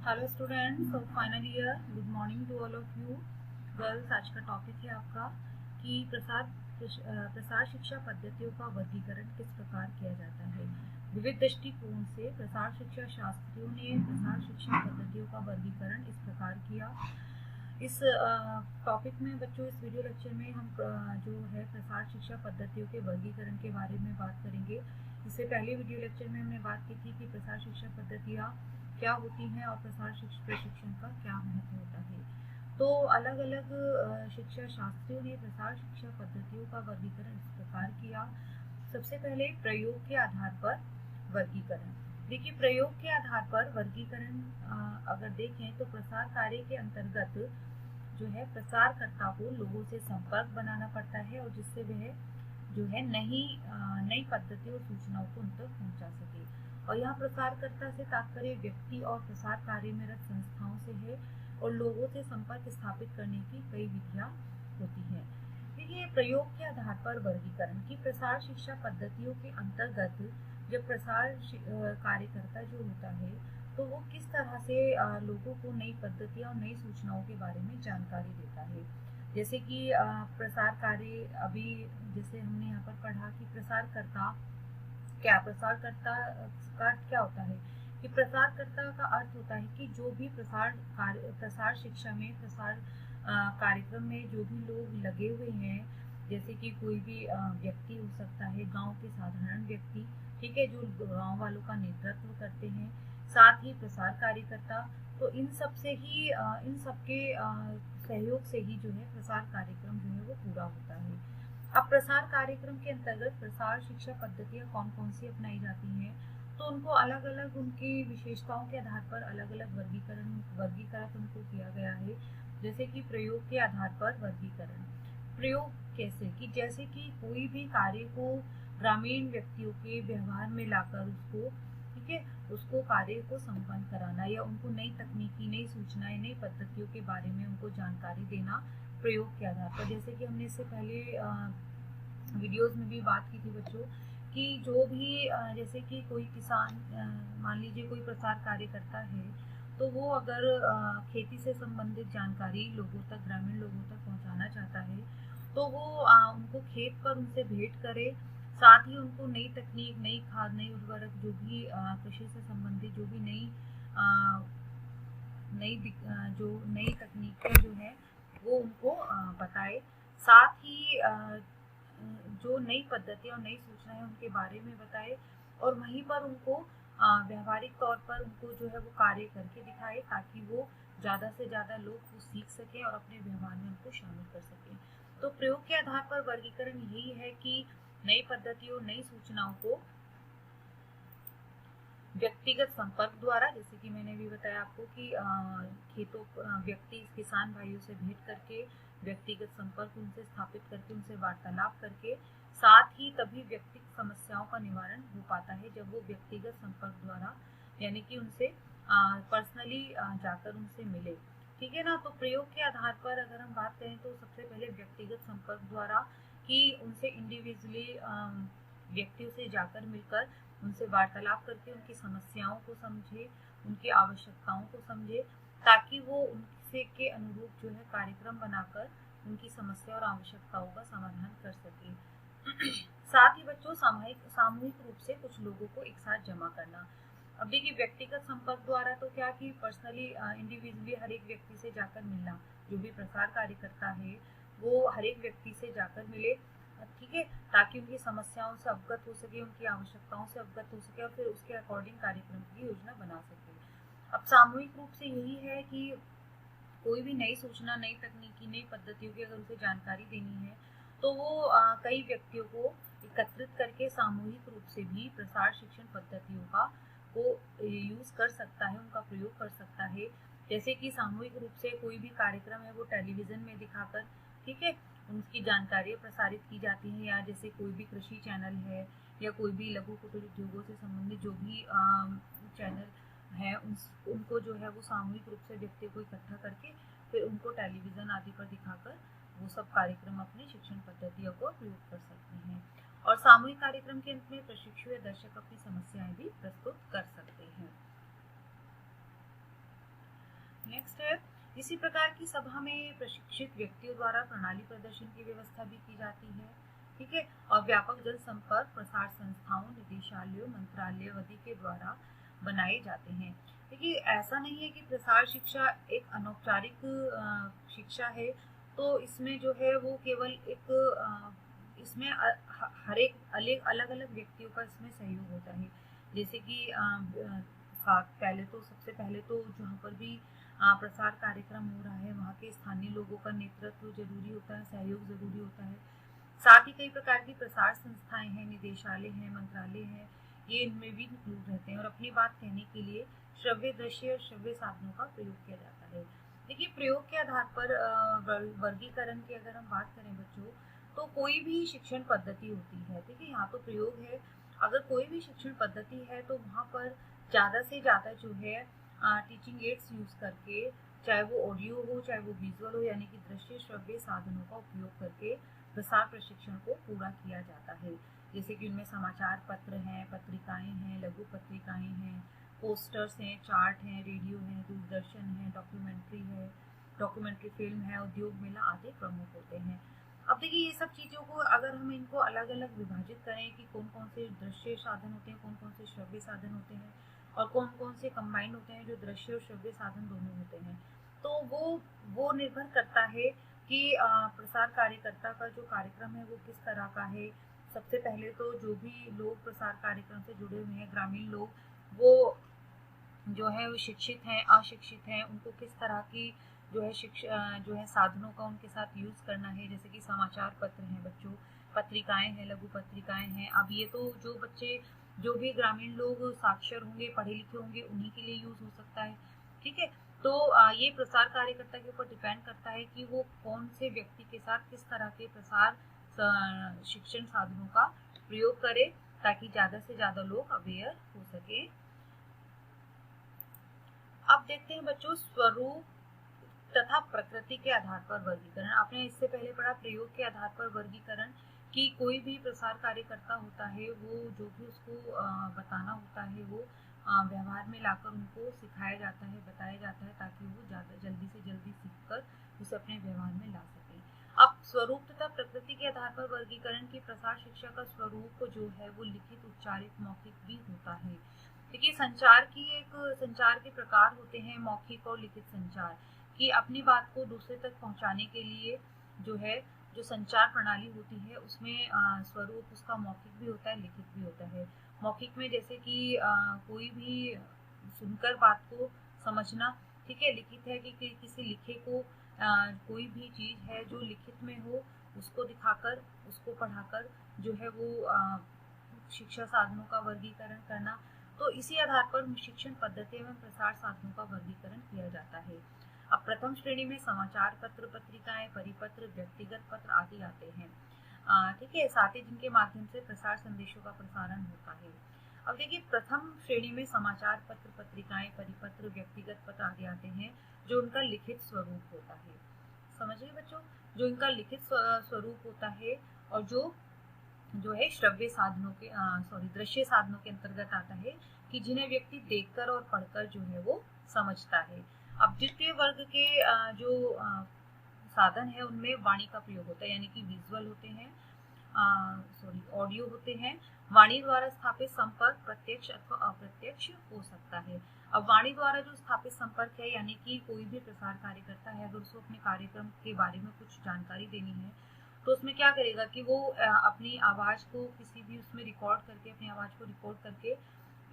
Hello students, so final year, good morning to all of you girls. आज का topic है आपका कि प्रसार शिक्षा पद्धतियों का वर्गीकरण किस प्रकार किया जाता है। विविध दृष्टिकोण से प्रसार शिक्षा शास्त्रियों ने प्रसार शिक्षा पद्धतियों का वर्गीकरण इस प्रकार किया। इस टॉपिक में बच्चों, इस वीडियो लेक्चर में हम जो है प्रसार शिक्षा पद्धतियों के वर्गीकरण के बारे में बात करेंगे। इससे पहले वीडियो लेक्चर में हमने बात की थी कि प्रसार शिक्षा पद्धतियाँ क्या होती हैं और प्रसार प्रशिक्षण का क्या महत्व होता है। तो अलग अलग शिक्षा शास्त्रियों ने प्रसार शिक्षा पद्धतियों का वर्गीकरण इस प्रकार किया। सबसे पहले प्रयोग के आधार पर वर्गीकरण। देखिए, प्रयोग के आधार पर वर्गीकरण अगर देखें तो प्रसार कार्य के अंतर्गत जो है प्रसारकर्ता को लोगों से संपर्क बनाना पड़ता है और जिससे वह जो है नई पद्धतियों और सूचनाओं को उन तक पहुंचा सके। और यहाँ प्रसारकर्ता से तात्पर्य व्यक्ति और प्रसार कार्य में रत संस्थाओं से है और लोगों से संपर्क स्थापित करने की कई विधियां होती हैं। देखिए, प्रयोग के आधार पर वर्गीकरण की प्रसार शिक्षा पद्धतियों के अंतर्गत जब प्रसार कार्यकर्ता जो होता है तो वो किस तरह से लोगों को नई पद्धतियां और नई सूचनाओं के बारे में जानकारी देता है। जैसे कि प्रसार कार्य, अभी जैसे हमने यहाँ पर पढ़ा कि प्रसारकर्ता प्रसारकर्ता का अर्थ क्या होता है कि प्रसारकर्ता का अर्थ होता है कि जो भी प्रसार शिक्षा में प्रसार कार्यक्रम में जो भी लोग लगे हुए हैं, जैसे कि कोई भी व्यक्ति हो सकता है, गांव के साधारण व्यक्ति, ठीक है, जो गांव वालों का नेतृत्व करते हैं, साथ ही प्रसार कार्यकर्ता, तो इन सब से ही इन सबके सहयोग से ही जो है प्रसार कार्यक्रम जो है वो पूरा होता है। अब प्रसार कार्यक्रम के अंतर्गत प्रसार शिक्षा पद्धतियाँ कौन कौन सी अपनाई जाती हैं, तो उनको अलग अलग उनकी विशेषताओं के आधार पर अलग अलग वर्गीकृत उनको किया गया है। जैसे कि प्रयोग के आधार पर वर्गीकरण। प्रयोग कैसे कि जैसे कि कोई भी कार्य को ग्रामीण व्यक्तियों के व्यवहार में लाकर उसको, ठीक है, उसको कार्य को संपन्न कराना या उनको नई तकनीकी, नई सूचनाएं, नई पद्धतियों के बारे में उनको जानकारी देना प्रयोग के आधार पर। जैसे कि हमने इससे पहले वीडियोस में भी बात की थी बच्चों कि जो भी जैसे कि कोई किसान, मान लीजिए कोई प्रसार कार्य करता है, तो वो अगर खेती से संबंधित जानकारी लोगों तक, ग्रामीण लोगों तक पहुंचाना चाहता है, तो वो उनको खेत पर उनसे भेंट करे, साथ ही उनको नई तकनीक, नई खाद, नई उर्वरक, जो भी कृषि से संबंधित जो भी नई तकनीकें जो है वो उनको बताए, साथ ही जो नई पद्धतियाँ और नई सूचनाएं उनके बारे में बताए और वहीं पर उनको व्यवहारिक तौर पर उनको जो है वो कार्य करके दिखाए ताकि वो ज़्यादा से ज़्यादा लोग वो सीख सकें और अपने व्यवहार में उनको शामिल कर सकें। तो प्रयोग के आधार पर वर्गीकरण यही है कि नई पद्धतियों, नई सूचनाओं को व्यक्तिगत संपर्क द्वारा, जैसे कि मैंने भी बताया आपको कि व्यक्ति किसान भाइयों से भेंट करके, व्यक्तिगत संपर्क उनसे स्थापित करके, उनसे वार्तालाप करके, साथ ही तभी व्यक्तिगत समस्याओं का निवारण हो पाता है जब वो व्यक्तिगत संपर्क द्वारा, यानी कि उनसे पर्सनली जाकर उनसे मिले, ठीक है ना। तो प्रयोग के आधार पर अगर हम बात करें तो सबसे पहले व्यक्तिगत संपर्क द्वारा कि उनसे इंडिविजुअली व्यक्तियों से जाकर मिलकर उनसे वार्तालाप करके उनकी समस्याओं को समझे, उनकी आवश्यकताओं को समझे, ताकि वो उनसे के अनुरूप जो है कार्यक्रम बनाकर उनकी समस्या और आवश्यकताओं का समाधान कर सके। साथ ही बच्चों, सामूहिक रूप से कुछ लोगों को एक साथ जमा करना। अब देखिए, व्यक्तिगत संपर्क द्वारा तो क्या कि पर्सनली, इंडिविजुअली हर एक व्यक्ति से जाकर मिलना, जो भी प्रसार कार्य करता है वो हर एक व्यक्ति से जाकर मिले, ठीक है, ताकि उनकी समस्याओं से अवगत हो सके, उनकी आवश्यकताओं से अवगत हो सके और फिर उसके अकॉर्डिंग कार्यक्रम की योजना बना सके। अब सामूहिक रूप से यही है कि कोई भी नई सूचना, नई तकनीकी, नई पद्धतियों की अगर उसे जानकारी देनी है तो वो कई व्यक्तियों को एकत्रित करके सामूहिक रूप से भी प्रसार शिक्षण पद्धतियों का को यूज कर सकता है, उनका प्रयोग कर सकता है। जैसे कि सामूहिक रूप से कोई भी कार्यक्रम है वो टेलीविजन में दिखाकर, ठीक है, उनकी जानकारी प्रसारित की जाती है, या जैसे कोई भी कृषि चैनल है या कोई भी लघु कुटीर उद्योगों से संबंधित जो भी चैनल है, उनको जो है वो सामूहिक रूप से व्यक्तियों को इकट्ठा करके फिर उनको टेलीविजन आदि पर दिखाकर वो सब कार्यक्रम अपनी शिक्षण पद्धतियों को प्रयोग कर सकते हैं। और सामूहिक कार्यक्रम के अंत में प्रशिक्षु या दर्शक अपनी समस्याएं भी प्रस्तुत कर सकते हैं। नेक्स्ट है, इसी प्रकार की सभा में प्रशिक्षित व्यक्तियों द्वारा प्रणाली प्रदर्शन की व्यवस्था भी की जाती है। ठीक है, और व्यापक जनसंपर्क प्रसार संस्थाओं, निदेशालयों, मंत्रालय आदि के द्वारा बनाए जाते हैं। देखिए, ऐसा नहीं है कि प्रसार शिक्षा एक अनौपचारिक शिक्षा है, तो इसमें जो है वो केवल एक इसमें हर एक अलग अलग व्यक्तियों का इसमें सहयोग होता है। जैसे कि पहले तो सबसे पहले तो जहाँ पर भी प्रसार कार्यक्रम हो रहा है वहाँ के स्थानीय लोगों का नेतृत्व जरूरी होता है, सहयोग जरूरी होता है। साथ ही कई प्रकार की प्रसार संस्थाएं हैं, निदेशालय हैं, मंत्रालय हैं, ये इनमें भी इंक्लूड रहते हैं और अपनी बात कहने के लिए श्रव्य, दृश्य और श्रव्य साधनों का प्रयोग किया जाता है। देखिए, प्रयोग के आधार पर वर्गीकरण की अगर हम बात करें बच्चों, तो कोई भी शिक्षण पद्धति होती है, ठीक है, यहाँ तो प्रयोग है। अगर कोई भी शिक्षण पद्धति है तो वहाँ पर ज़्यादा से ज़्यादा जो है टीचिंग एड्स यूज करके, चाहे वो ऑडियो हो चाहे वो विजुअल हो, यानी कि दृश्य श्रव्य साधनों का उपयोग करके प्रसार प्रशिक्षण को पूरा किया जाता है। जैसे कि उनमें समाचार पत्र हैं, पत्रिकाएं हैं, लघु पत्रिकाएं हैं, पोस्टर्स हैं, चार्ट हैं, रेडियो है, दूरदर्शन है, डॉक्यूमेंट्री फिल्म है, उद्योग मेला आदि प्रमुख होते हैं। अब देखिए, ये सब चीज़ों को अगर हम इनको अलग अलग विभाजित करें कि कौन कौन से दृश्य साधन होते हैं, कौन कौन से श्रव्य साधन होते हैं और कौन कौन से कंबाइंड होते हैं जो दृश्य और श्रव्य साधन दोनों होते हैं, तो वो निर्भर करता है कि प्रसार कार्यकर्ता का जो कार्यक्रम है वो किस तरह का है। सबसे पहले तो जो भी लोग प्रसार कार्यक्रम से जुड़े हुए हैं, ग्रामीण लोग, वो जो है वो शिक्षित हैं, अशिक्षित हैं, उनको किस तरह की जो है जो है साधनों का उनके साथ यूज करना है। जैसे कि समाचार पत्र हैं बच्चों, पत्रिकाएं हैं, लघु पत्रिकाएं हैं। अब ये तो जो बच्चे, जो भी ग्रामीण लोग साक्षर होंगे, पढ़े लिखे होंगे, उन्हीं के लिए यूज हो सकता है। ठीक है, तो ये प्रसार कार्यकर्ता के ऊपर डिपेंड करता है कि वो कौन से व्यक्ति के साथ किस तरह के प्रसार शिक्षण साधनों का प्रयोग करे ताकि ज्यादा से ज्यादा लोग अवेयर हो सके। अब देखते हैं बच्चों, स्वरूप तथा प्रकृति के आधार पर वर्गीकरण। आपने इससे पहले पढ़ा प्रयोग के आधार पर वर्गीकरण, कि कोई भी प्रसार कार्यकर्ता होता है वो जो भी उसको बताना होता है वो व्यवहार में लाकर उनको सिखाया जाता है, बताया जाता है, ताकि वो ज़्यादा जल्दी से जल्दी सीखकर उसे अपने व्यवहार में ला सके। अब स्वरूप तथा प्रकृति के आधार पर वर्गीकरण की प्रसार शिक्षा का स्वरूप जो है वो लिखित, उच्चारित, मौखिक भी होता है। देखिए, संचार के प्रकार होते हैं, मौखिक और लिखित संचार, कि अपनी बात को दूसरे तक पहुंचाने के लिए जो है जो संचार प्रणाली होती है उसमें स्वरूप उसका मौखिक भी होता है, लिखित भी होता है। मौखिक में जैसे कि कोई भी सुनकर बात को समझना, ठीक है। लिखित है कि किसी लिखे को कोई भी चीज है जो लिखित में हो उसको दिखाकर, उसको पढ़ाकर जो है वो शिक्षा साधनों का वर्गीकरण करना। तो इसी आधार पर शिक्षण पद्धति एवं प्रसार साधनों का वर्गीकरण किया जाता है। अब प्रथम श्रेणी में समाचार पत्र, पत्रिकाएं, परिपत्र, व्यक्तिगत पत्र आदि आते हैं, ठीक है, साथ ही जिनके माध्यम से प्रसार संदेशों का प्रसारण होता है। अब देखिए, प्रथम श्रेणी में समाचार पत्र, पत्रिकाएं, परिपत्र, व्यक्तिगत पत्र आदि आते हैं, जो उनका लिखित स्वरूप होता है। समझिए बच्चों, जो इनका लिखित स्वरूप होता है और जो है श्रव्य साधनों के दृश्य साधनों के अंतर्गत आता है, कि जिन्हें व्यक्ति देखकर और पढ़कर जो है वो समझता है। अब द्वितीय वर्ग के जो साधन है उनमें वाणी का प्रयोग होता है, यानी कि विजुअल होते हैं, ऑडियो होते हैं। वाणी द्वारा स्थापित संपर्क प्रत्यक्ष अथवा अप्रत्यक्ष हो सकता है। अब वाणी द्वारा जो स्थापित संपर्क है, यानी कि कोई भी प्रसार कार्यकर्ता है, अगर उसको अपने कार्यक्रम के बारे में कुछ जानकारी देनी है तो उसमें क्या करेगा कि वो अपनी आवाज को किसी भी उसमें रिकॉर्ड करके, अपनी आवाज को रिकॉर्ड करके,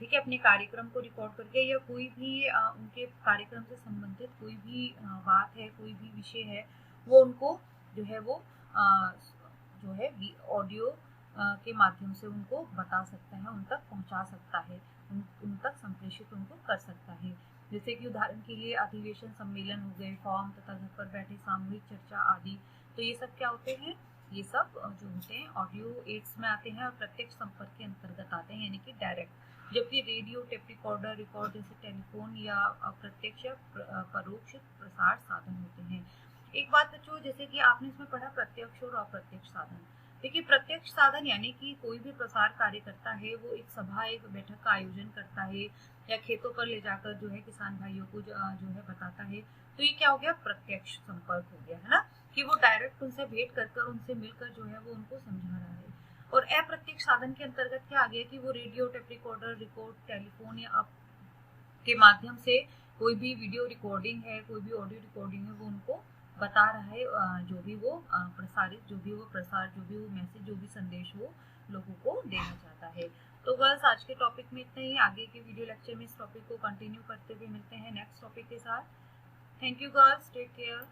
ठीक है, अपने कार्यक्रम को रिकॉर्ड करके, या कोई भी उनके कार्यक्रम से संबंधित कोई भी बात है, कोई भी विषय है, वो उनको जो है वो जो है ऑडियो के माध्यम से उनको बता सकता है, उन तक पहुंचा सकता है, उन तक संप्रेषित उनको कर सकता है। जैसे कि उदाहरण के लिए अधिवेशन, सम्मेलन हो गए, फॉर्म तथा घर पर बैठे सामूहिक चर्चा आदि। तो ये सब क्या होते हैं, ये सब जो होते हैं ऑडियो एड्स में आते हैं और प्रत्यक्ष संपर्क के अंतर्गत आते हैं, यानी कि डायरेक्ट। जबकि रेडियो, टेप रिकॉर्डर, रिकॉर्ड जैसे टेलीफोन या अप्रत्यक्ष परोक्ष प्रसार साधन होते हैं। एक बात बच्चों, जैसे कि आपने इसमें पढ़ा प्रत्यक्ष और अप्रत्यक्ष साधन, देखिए, प्रत्यक्ष साधन यानी कि कोई भी प्रसार कार्य करता है वो एक सभा, एक बैठक का आयोजन करता है या खेतों पर ले जाकर जो है किसान भाइयों को जो है बताता है। तो ये क्या हो गया, प्रत्यक्ष संपर्क हो गया, है ना, कि वो डायरेक्ट उनसे भेंट कर कर उनसे मिलकर जो है वो उनको समझा रहा है। और अप्रत्यक्ष साधन के अंतर्गत क्या आ गया कि वो radio, tape recorder, record, telephone या आप के माध्यम से कोई भी वीडियो रिकॉर्डिंग है, कोई भी ऑडियो रिकॉर्डिंग है, वो उनको बता रहा है, जो भी वो प्रसारित, जो भी वो प्रसार, जो भी वो मैसेज, जो भी संदेश वो लोगों को देना चाहता है। तो बस आज के टॉपिक में इतना ही। आगे के वीडियो लेक्चर में इस टॉपिक को कंटिन्यू करते हुए मिलते हैं नेक्स्ट टॉपिक के साथ। Thank you girls, take care.